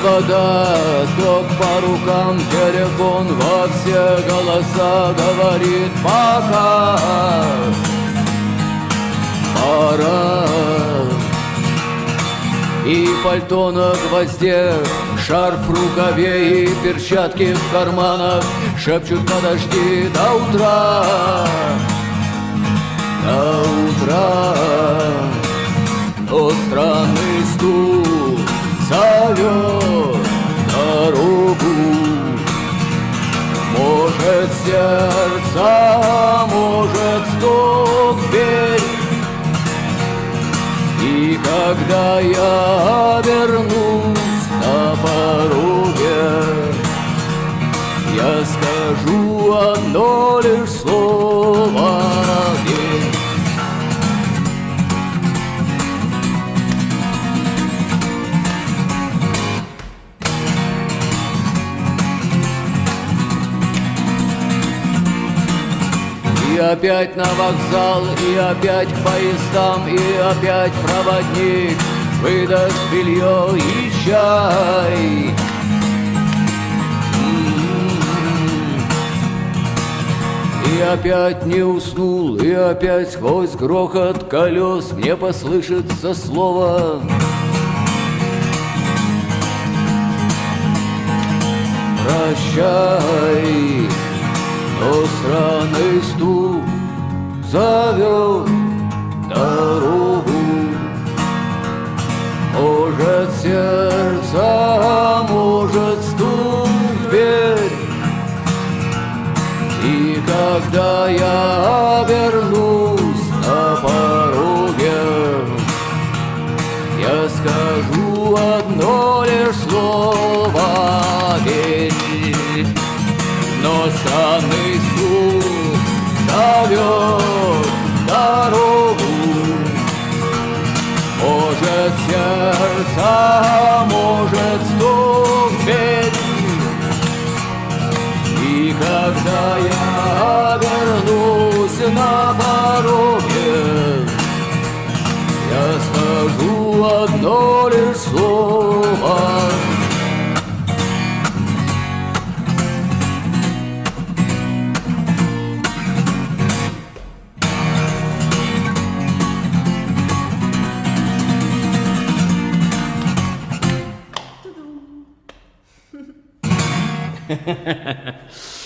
провода, ток по рукам, телефон во все голоса говорит пока. Пора. И пальто на гвозде, шарф в рукаве и перчатки в карманах шепчут подожди до утра, до утра. Но странный стук зовет дорогу. Может сердце, может стук в дверь. И когда я вернусь на пороге, я скажу одно лишь слово «день». И опять на вокзал, и опять к поездам, и опять проводник выдаст белье и чай. И опять не уснул, и опять сквозь грохот колес мне послышится слово «Прощай». Но странный стук зовет дорогу. Может сердце, может стук в дверь. И когда я вернусь на пороге, я скажу одно лишь слово «день». Но странный стук зовет дорогу. Может сердце, может стук в дверь. И когда я вернусь на пороге, я скажу одно лишь слово. Ha ha ha ha.